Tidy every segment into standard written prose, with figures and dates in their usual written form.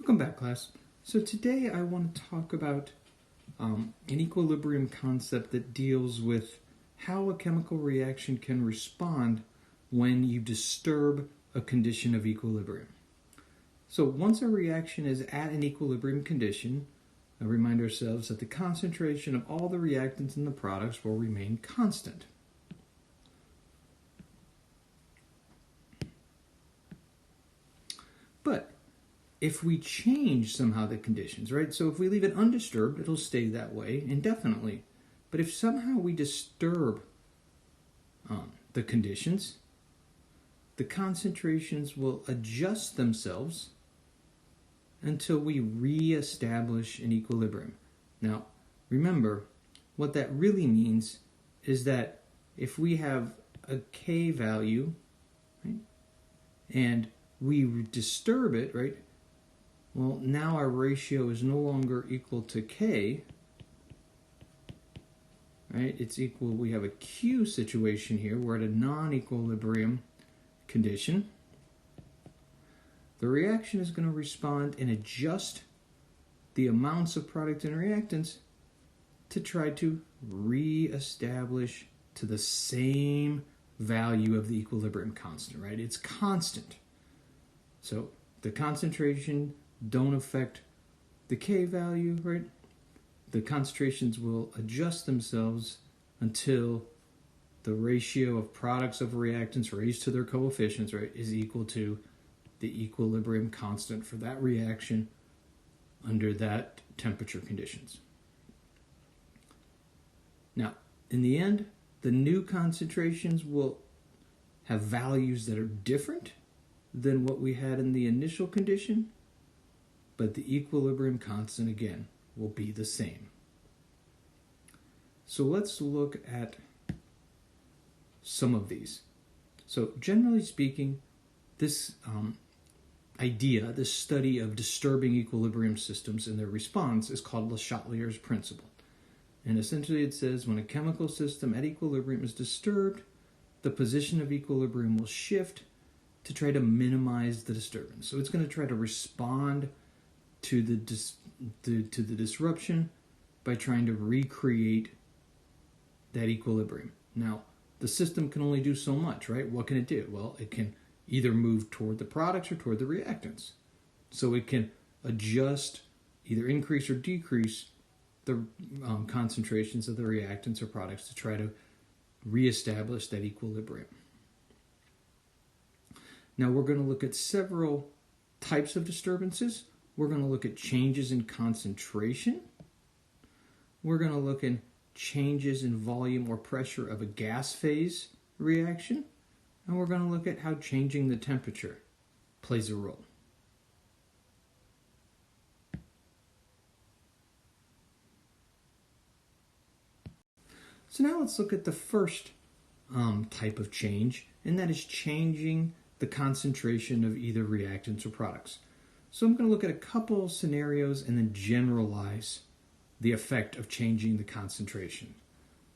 Welcome back, class. So today I want to talk about an equilibrium concept that deals with how a chemical reaction can respond when you disturb a condition of equilibrium. So once a reaction is at an equilibrium condition, I remind ourselves that the concentration of all the reactants in the products will remain constant. But if we change somehow the conditions, right? So if we leave it undisturbed, it'll stay that way indefinitely. But if somehow we disturb the conditions, the concentrations will adjust themselves until we re-establish an equilibrium. Now, remember, what that really means is that if we have a K value, right, and we disturb it, right, well, now our ratio is no longer equal to K, right? It's equal, we have a Q situation here. We're at a non-equilibrium condition. The reaction is going to respond and adjust the amounts of product and reactants to try to re-establish to the same value of the equilibrium constant, right? It's constant. So the concentration don't affect the K value, right? The concentrations will adjust themselves until the ratio of products over reactants raised to their coefficients, right, is equal to the equilibrium constant for that reaction under that temperature conditions. Now, in the end, the new concentrations will have values that are different than what we had in the initial condition, but the equilibrium constant, again, will be the same. So let's look at some of these. So generally speaking, this idea, this study of disturbing equilibrium systems and their response is called the Chateliers principle. And essentially it says when a chemical system at equilibrium is disturbed, the position of equilibrium will shift to try to minimize the disturbance. So it's going to try to respond to the disruption by trying to recreate that equilibrium. Now, the system can only do so much, right? What can it do? Well, it can either move toward the products or toward the reactants. So it can adjust, either increase or decrease the concentrations of the reactants or products to try to reestablish that equilibrium. Now we're going to look at several types of disturbances. We're going to look at changes in concentration. We're going to look at changes in volume or pressure of a gas phase reaction. And we're going to look at how changing the temperature plays a role. So now let's look at the first type of change, and that is changing the concentration of either reactants or products. So I'm going to look at a couple scenarios and then generalize the effect of changing the concentration.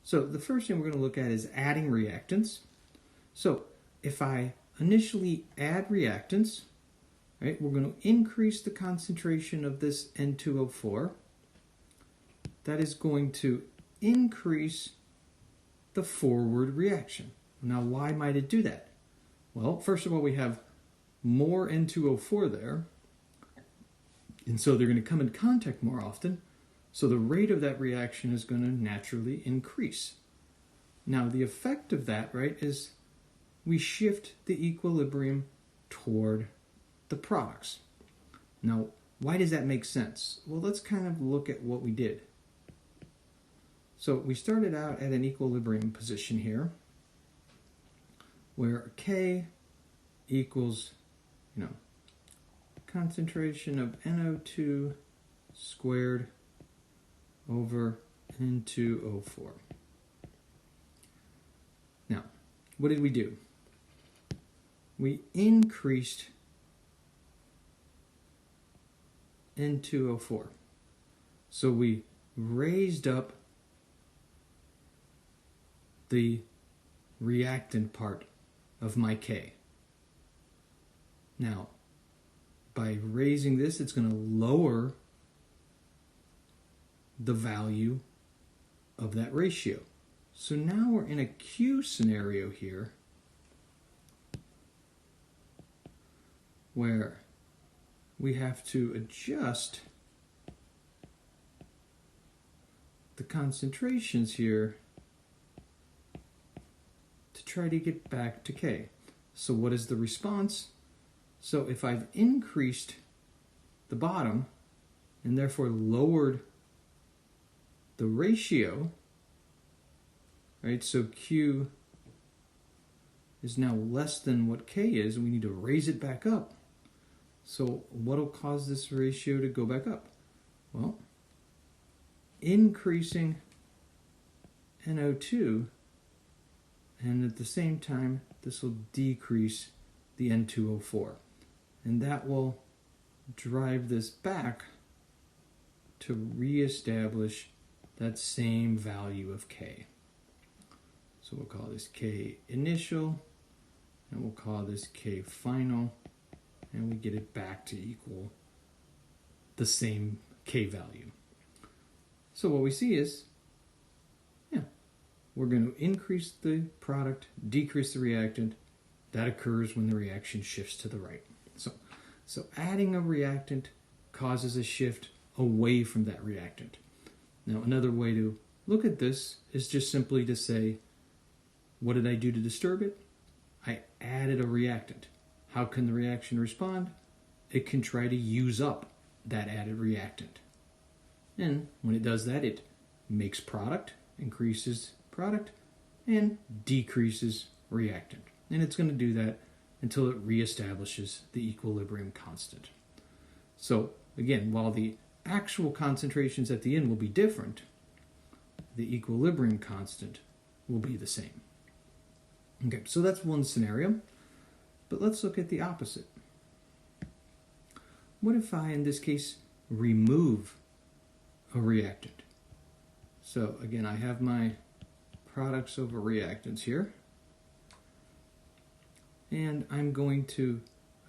So the first thing we're going to look at is adding reactants. So if I initially add reactants, right, we're going to increase the concentration of this N2O4. That is going to increase the forward reaction. Now, why might it do that? Well, first of all, we have more N2O4 there, and so they're going to come in contact more often, so the rate of that reaction is going to naturally increase. Now, the effect of that, right, is we shift the equilibrium toward the products. Now, why does that make sense? Well, let's kind of look at what we did. So we started out at an equilibrium position here, where K equals, concentration of NO2 squared over N2O4. Now, what did we do? We increased N2O4. So we raised up the reactant part of my K. Now, by raising this, it's going to lower the value of that ratio. So now we're in a Q scenario here where we have to adjust the concentrations here to try to get back to K. So what is the response? So if I've increased the bottom and therefore lowered the ratio, right? So Q is now less than what K is, and we need to raise it back up. So what will cause this ratio to go back up? Well, increasing NO2, and at the same time, this will decrease the N2O4. And that will drive this back to reestablish that same value of K. So we'll call this K initial, and we'll call this K final, and we get it back to equal the same K value. So what we see is, we're going to increase the product, decrease the reactant. That occurs when the reaction shifts to the right. So adding a reactant causes a shift away from that reactant. Now, another way to look at this is just simply to say, what did I do to disturb it? I added a reactant. How can the reaction respond? It can try to use up that added reactant. And when it does that, it makes product, increases product, and decreases reactant. And it's going to do that until it reestablishes the equilibrium constant. So again, while the actual concentrations at the end will be different, the equilibrium constant will be the same. Okay, so that's one scenario, but let's look at the opposite. What if I, in this case, remove a reactant? So again, I have my products over reactants here, and I'm going to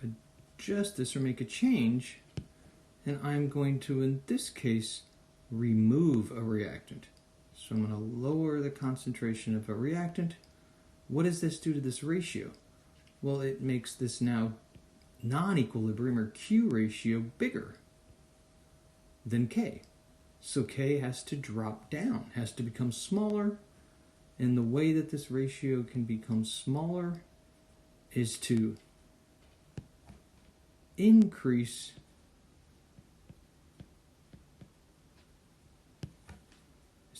adjust this or make a change, and I'm going to, in this case, remove a reactant. So I'm going to lower the concentration of a reactant. What does this do to this ratio? Well, it makes this now non-equilibrium or Q ratio bigger than K. So K has to drop down, has to become smaller, and the way that this ratio can become smaller is to increase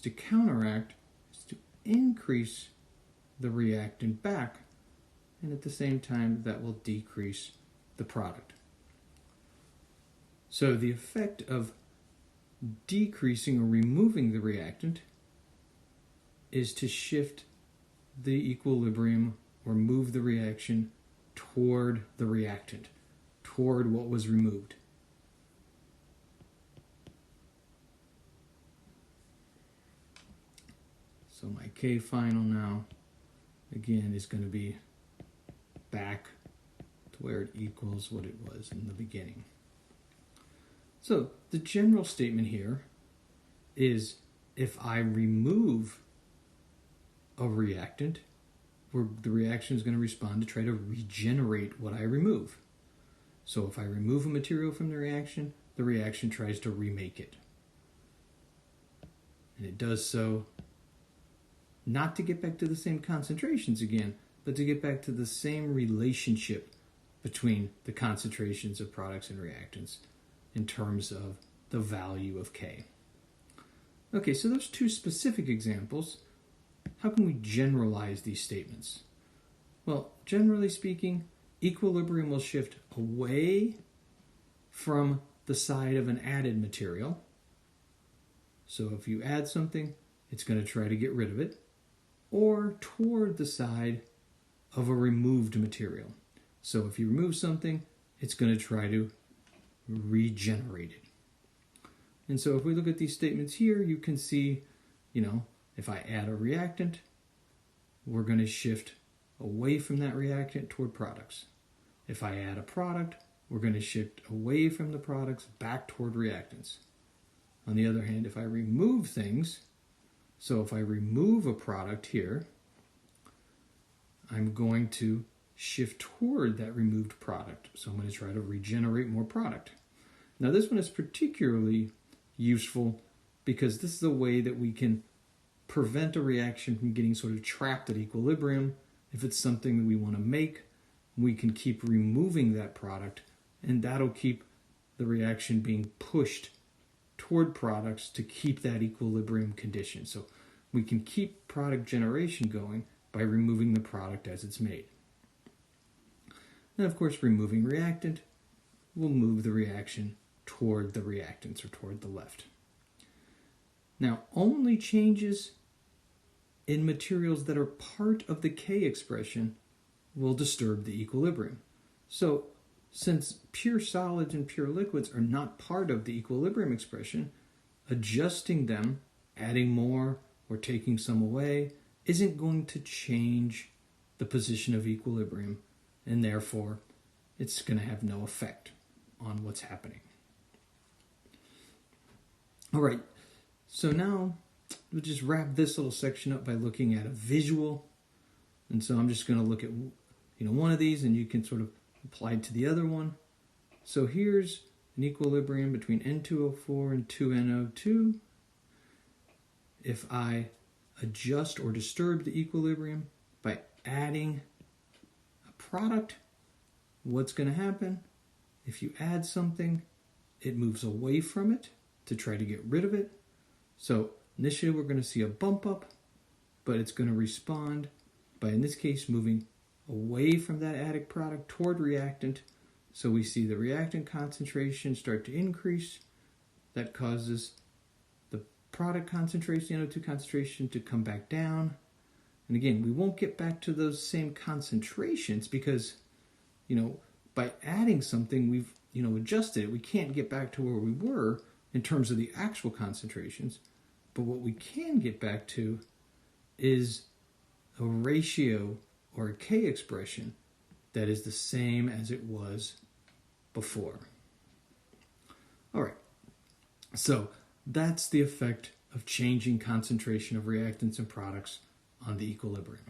to counteract, is to increase the reactant back, and at the same time that will decrease the product. So the effect of decreasing or removing the reactant is to shift the equilibrium or move the reaction toward the reactant, toward what was removed. So my K final now, again, is going to be back to where it equals what it was in the beginning. So the general statement here is if I remove a reactant, the reaction is going to respond to try to regenerate what I remove. So if I remove a material from the reaction tries to remake it. And it does so not to get back to the same concentrations again, but to get back to the same relationship between the concentrations of products and reactants in terms of the value of K. Okay, so those two specific examples, how can we generalize these statements? Well, generally speaking, equilibrium will shift away from the side of an added material. So if you add something, it's going to try to get rid of it, or toward the side of a removed material. So if you remove something, it's going to try to regenerate it. And so if we look at these statements here, you can see, if I add a reactant, we're going to shift away from that reactant toward products. If I add a product, we're going to shift away from the products back toward reactants. On the other hand, if I remove things, so if I remove a product here, I'm going to shift toward that removed product. So I'm going to try to regenerate more product. Now this one is particularly useful because this is a way that we can prevent a reaction from getting sort of trapped at equilibrium. If it's something that we want to make, we can keep removing that product, and that'll keep the reaction being pushed toward products to keep that equilibrium condition. So we can keep product generation going by removing the product as it's made. And of course, removing reactant will move the reaction toward the reactants or toward the left. Now, only changes in materials that are part of the K expression will disturb the equilibrium. So, since pure solids and pure liquids are not part of the equilibrium expression, adjusting them, adding more or taking some away, isn't going to change the position of equilibrium, and therefore it's going to have no effect on what's happening. All right, so now we'll just wrap this little section up by looking at a visual. And so I'm just going to look at one of these, and you can sort of apply it to the other one. So here's an equilibrium between N2O4 and 2NO2. If I adjust or disturb the equilibrium by adding a product, what's going to happen? If you add something, it moves away from it to try to get rid of it. So initially we're going to see a bump up, but it's going to respond by, in this case, moving away from that added product toward reactant. So we see the reactant concentration start to increase. That causes the product concentration, the NO2 concentration, to come back down. And again, we won't get back to those same concentrations because, by adding something, we've, adjusted it. We can't get back to where we were in terms of the actual concentrations. But what we can get back to is a ratio or a K expression that is the same as it was before. All right, so that's the effect of changing concentration of reactants and products on the equilibrium.